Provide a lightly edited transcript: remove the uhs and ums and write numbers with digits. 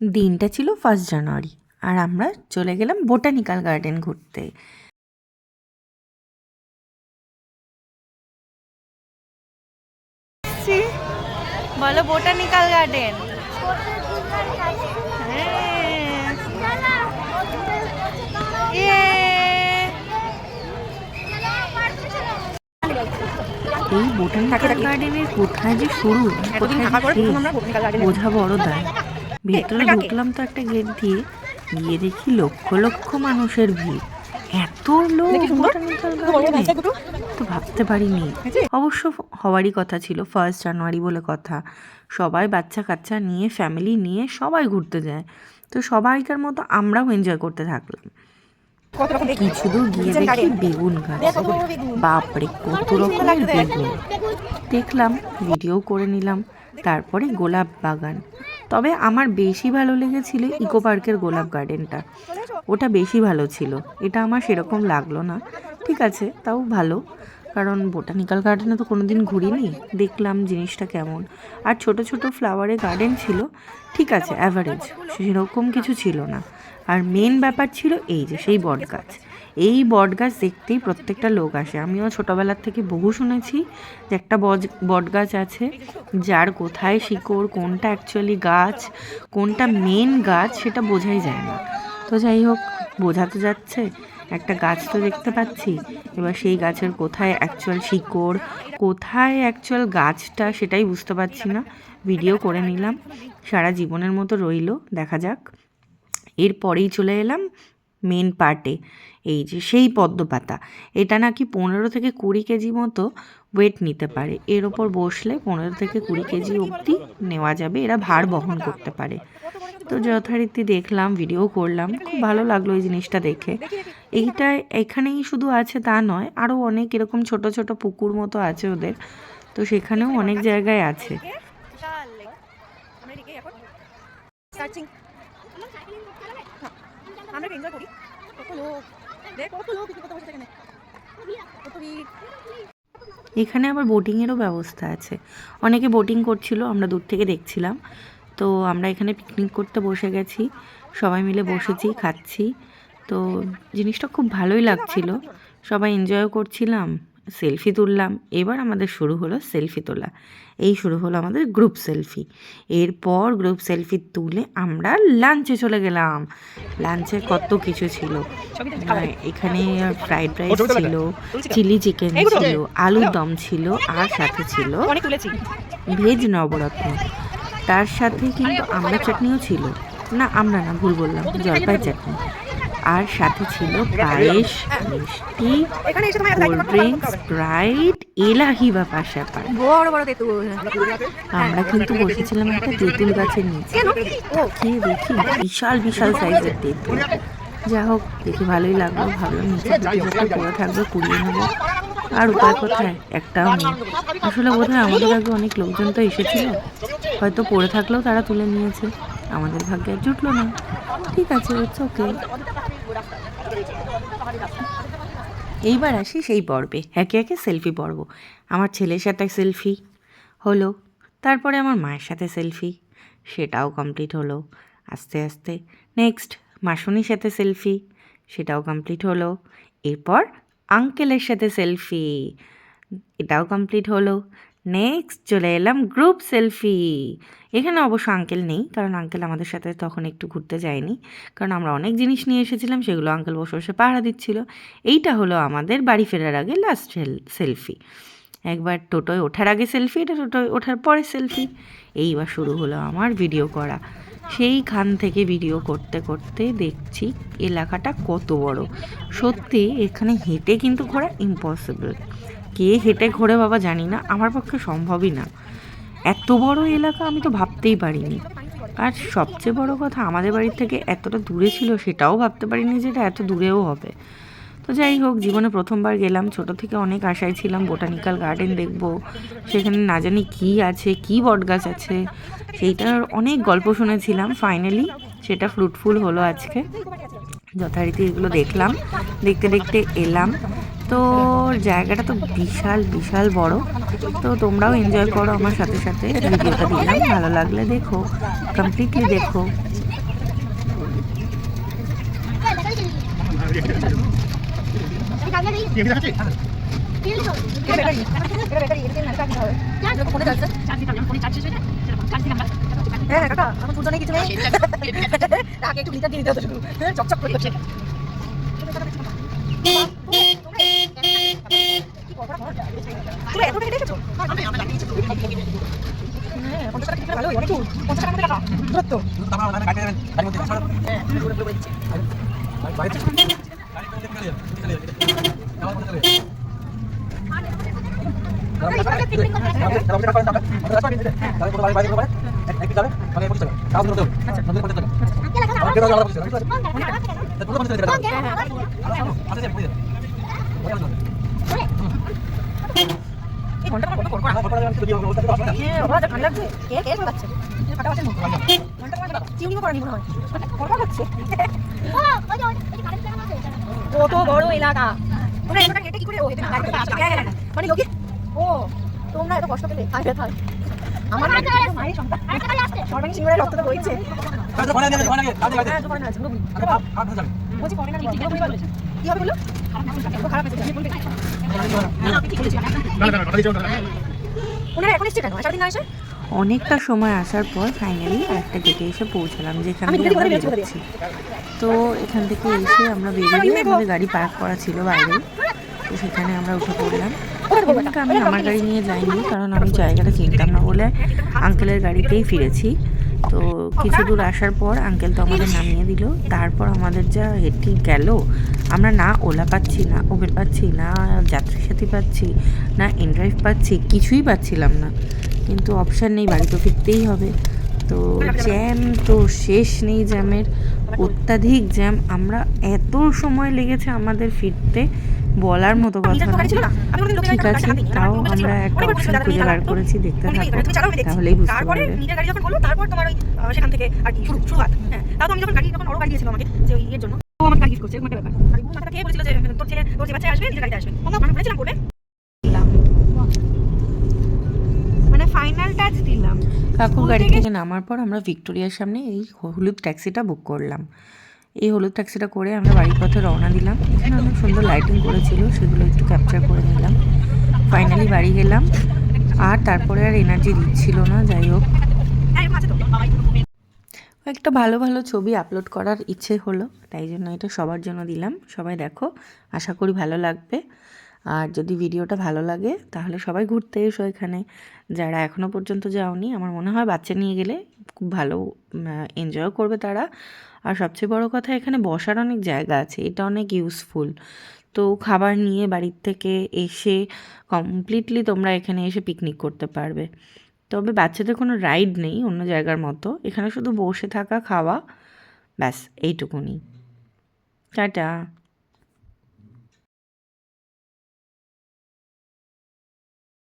দিনটা ছিল 1 জানুয়ারি আর আমরা চলে গেলাম বোটানিক্যাল গার্ডেন ঘুরতে। বলো বোটানিক্যাল গার্ডেন। এই বোটানিক্যাল গার্ডেনের কোথায় যে শুরু বোঝা বড় দায়। ভেতরে ঢুকলাম তো একটা গেট দিয়ে, গিয়ে দেখি লক্ষ লক্ষ মানুষের ভিড়। এত লোক বোটানিক্যাল গার্ডেনে তো ভাবতে পারিনি। অবশ্য হওয়ারই কথা ছিল, 1 জানুয়ারি বলে কথা। সবাই বাচ্চা কাচ্চা নিয়ে, ফ্যামিলি নিয়ে সবাই ঘুরতে যায়। তো সবাইকার মতো আমরাও এনজয় করতে থাকলাম। কিছু দূর গিয়ে দেখি বেগুন গাছ। বাপরে কত রকমের বেগুন দেখলাম, ভিডিও করে নিলাম। তারপরে গোলাপ বাগান। তবে আমার বেশি ভালো লেগেছিল ইকো পার্কের গোলাপ গার্ডেনটা, ওটা বেশি ভালো ছিল। এটা আমার সেরকম লাগলো না, ঠিক আছে তাও ভালো, কারণ বোটানিক্যাল গার্ডেনে তো কোনো দিন ঘুরিনি, দেখলাম জিনিসটা কেমন। আর ছোট ছোট ফ্লাওয়ারের গার্ডেন ছিল, ঠিক আছে অ্যাভারেজ, সেরকম কিছু ছিল না। আর মেন ব্যাপার ছিল এই যে সেই বট গাছ। এই বট গাছ দেখতেই প্রত্যেকটা লোক আসে। আমিও ছোটোবেলার থেকে বহু শুনেছি যে একটা বট গাছ আছে যার কোথায় শিকড়, কোনটা অ্যাকচুয়ালি গাছ, কোনটা মেন গাছ সেটা বোঝাই যায় না। তো যাই হোক, বোঝা তো যাচ্ছে, একটা গাছ তো দেখতে পাচ্ছি। এবার সেই গাছের কোথায় অ্যাকচুয়াল শিকড়, কোথায় অ্যাকচুয়াল গাছটা, সেটাই বুঝতে পারছি না। ভিডিও করে নিলাম, সারা জীবনের মতো রইলো, দেখা যাক। এরপরেই চলে এলাম মেন পার্টে। এই যে সেই পদ্মপাতা, এটা নাকি 15 থেকে 20 কেজি মতো ওয়েট নিতে পারে। এর ওপর বসলে 15 থেকে 20 কেজি অবধি নেওয়া যাবে, এরা ভার বহন করতে পারে। তো যথারীতি দেখলাম, ভিডিও করলাম, খুব ভালো লাগলো এই জিনিসটা দেখে। এইটা এখানেই শুধু আছে তা নয়, আরও অনেক এরকম ছোট ছোট পুকুর মতো আছে ওদের, তো সেখানেও অনেক জায়গায় আছে। এখানে আবার বোটিংয়েরও ব্যবস্থা আছে, অনেকে বোটিং করছিল, আমরা দূর থেকে দেখছিলাম। তো আমরা এখানে পিকনিক করতে বসে গেছি, সবাই মিলে বসেছি, খাচ্ছি। তো জিনিসটা খুব ভালোই লাগছিল, সবাই এনজয়ও করছিলাম, সেলফি তুললাম। এবার আমাদের শুরু হলো সেলফি তোলা। এই শুরু হলো আমাদের গ্রুপ সেলফি। এরপর গ্রুপ সেলফি তুলে আমরা লাঞ্চে চলে গেলাম। লাঞ্চে কত কিছু ছিল, এখানে ফ্রাইড রাইস ছিল, চিলি চিকেন ছিল, আলুর দম ছিল, আর সাথে ছিল ভেজ নবরত্ন। তার সাথে কিন্তু আমড়া চাটনিও ছিল, না আমরা না, ভুল বললাম, জলপাই চাটনি। আর সাথে ছিল পায়েস, মিষ্টি, কোল্ড ড্রিঙ্কস, স্প্রাইট, এলাহি বা পাশাপাশি। আমরা কিন্তু বসেছিলাম একটা তেঁতুল গাছের নিচে, খেয়ে দেখি বিশাল বিশাল সাইজের তেঁতুল। যা হোক, দেখে ভালোই লাগলো, ভাবলাম নিচে যতটা পড়ে থাকবে কুড়িয়ে নেবো। আর উপায় কোথায়, একটাও নেই। আসলে বোধহয় আমাদের আগে অনেক লোকজন তো এসেছিল, হয়তো পড়ে থাকলেও তারা তুলে নিয়েছে, আমাদের ভাগ্যে জুটলো না। ঠিক আছে, ইটস ওকে। এইবার আসি সেই পর্বে, একে একে সেলফি পর্ব। আমার ছেলের সাথে সেলফি হলো, তারপরে আমার মায়ের সাথে সেলফি, সেটাও কমপ্লিট হলো। আস্তে আস্তে নেক্সট মাসুনির সাথে সেলফি, সেটাও কমপ্লিট হলো। এরপর আঙ্কেলের সাথে সেলফি, এটাও কমপ্লিট হলো। নেক্সট চলে এলাম গ্রুপ সেলফি। এখানে অবশ্য আঙ্কেল নেই, কারণ আঙ্কেল আমাদের সাথে তখন একটু ঘুরতে যায়নি, কারণ আমরা অনেক জিনিস নিয়ে এসেছিলাম, সেগুলো আঙ্কেল বসে বসে পাহারা দিচ্ছিল। এইটা হলো আমাদের বাড়ি ফেরার আগে লাস্ট সেলফি। একবার টোটোয় ওঠার আগে সেলফি, এটা টোটোয় ওঠার পরে সেলফি। এইবার শুরু হলো আমার ভিডিও করা। সেইখান থেকে ভিডিও করতে করতে দেখছি এলাকাটা কত বড়। সত্যি এখানে হেঁটে কিন্তু ঘোরা ইম্পসিবল। কে হেঁটে ঘোরে বাবা জানি না, আমার পক্ষে সম্ভবই না। এত বড় এলাকা আমি তো ভাবতেই পারিনি। আর সবচেয়ে বড় কথা, আমাদের বাড়ির থেকে এতটা দূরে ছিল, সেটাও ভাবতে পারিনি যে এটা এত দূরেও হবে। তো যাই হোক, জীবনে প্রথমবার গেলাম, ছোট থেকে অনেক আশায় ছিলাম বোটানিক্যাল গার্ডেন দেখব, সেখানে না জানি কী আছে, কী বটগাছ আছে, সেইটার অনেক গল্প শুনেছিলাম। ফাইনালি সেটা ফ্রুটফুল হলো আজকে। যথারীতি এগুলো দেখলাম, দেখতে দেখতে এলাম। তো জায়গাটা তো বিশাল বিশাল বড়। তো তোমরাও এনজয় করো আমার সাথে সাথে, ভিডিওটা দিলাম, ভালো লাগলে দেখো, কমপ্লিটলি দেখো। হ্যাঁ কাকা আমার দুজনে কিছু নেই আগে একটু লিটার দিয়ে দিতে হতো শুধু চকচক করে করছে তুমি এত টাকা দেখেছো হ্যাঁ 50 টাকা টিকিট ভালো অনেক দূর 50 টাকা টাকা দূরত্ব কত বড় এলাকা তোমরা এতটা হেঁটে কি করে মানে লোকে ও তোমরা এত কষ্ট পেলে খাই ব্যথা আমার মায়ের সন্তান সর্বাঙ্গী সিংহের রক্ত তো বইছে কি হবে বলো খারাপ ওনারা এখন এসছে কেন সারাদিন না এসে অনেকটা সময় আসার পর ফাইনালি একটা গেটে এসে পৌঁছলাম যেখান থেকে আমরা বেরোচ্ছি। তো এখান থেকে এসে আমরা বেরিয়ে আমাদের গাড়ি পার্ক করা ছিল বাইরে, তো সেখানে আমরা উঠে পড়লাম। এমনকি আমি আমার গাড়ি নিয়ে যাইনি, কারণ আমি জায়গাটা চিনতাম না বলে আঙ্কেলের গাড়িতেই ফিরেছি। তো কিছু দূর আসার পর আঙ্কেল তো আমাদের নামিয়ে দিল। তারপর আমাদের যা হেঁটে গেল, আমরা না ওলা পাচ্ছি, না উবের পাচ্ছি, না যাত্রী সাথী পাচ্ছি, না ইনড্রাইভ পাচ্ছি, কিছুই পাচ্ছিলাম না। কিন্তু অপশান নেই, বাড়ি তো ফিরতেই হবে। তো জ্যাম তো শেষ নেই, জ্যামের অত্যাধিক জ্যাম। আমরা এত সময় লেগেছে আমাদের ফিরতে, বলার মতো কথা না। ঠিক আছে, তাও আমরা একটা অপশন খুঁজে বার করেছি, দেখতে থাকো তাহলেই বুঝতে পারবে। নিজের গাড়ি যখন বললো তারপর তোমার ওই সেখান থেকে আর কি শুরুয়াত। হ্যাঁ, তাও তো আমি যখন গাড়ি ওরও গাড়ি দিয়েছিল আমাকে যে ওই ইয়ের জন্য, ও আমাকে গাড়ি গিফট করছে, এরকম একটা ব্যাপার। আর ও মাথাটা খেয়ে বলেছিল যে তোর যে বাচ্চা আসবে নিজের গাড়িতে আসবে, আমি বলেছিলাম করবে। মানে ফাইনাল টাচ দিলাম। কাকুর গাড়ি থেকে নামার পর আমরা ভিক্টোরিয়ার সামনে এই হলুদ ট্যাক্সিটা বুক করলাম। এই হলুদ ট্যাক্সিটা করে আমরা বাড়ির পথে রওনা দিলাম। এখানে অনেক সুন্দর লাইটিং করেছিল, সেগুলো একটু ক্যাপচার করে নিলাম। ফাইনালি বাড়ি গেলাম, আর তারপরে আর এনার্জি দিচ্ছিল না। যাই হোক, একটা ভালো ভালো ছবি আপলোড করার ইচ্ছে হলো, তাই জন্য এটা সবার জন্য দিলাম। সবাই দেখো, আশা করি ভালো লাগবে। আর যদি ভিডিওটা ভালো লাগে তাহলে সবাই ঘুরতে এসো এখানে। যারা এখনও পর্যন্ত যাওনি, আমার মনে হয় বাচ্চা নিয়ে গেলে খুব ভালো এনজয় করবে তারা। আর সবচেয়ে বড় কথা, এখানে বসার অনেক জায়গা আছে, এটা অনেক ইউজফুল। তো খাবার নিয়ে বাড়ির থেকে এসে কমপ্লিটলি তোমরা এখানে এসে পিকনিক করতে পারবে। তবে বাচ্চাদের কোনো রাইড নেই অন্য জায়গার মতো, এখানে শুধু বসে থাকা, খাওয়া, ব্যাস এইটুকুনি। টাটা।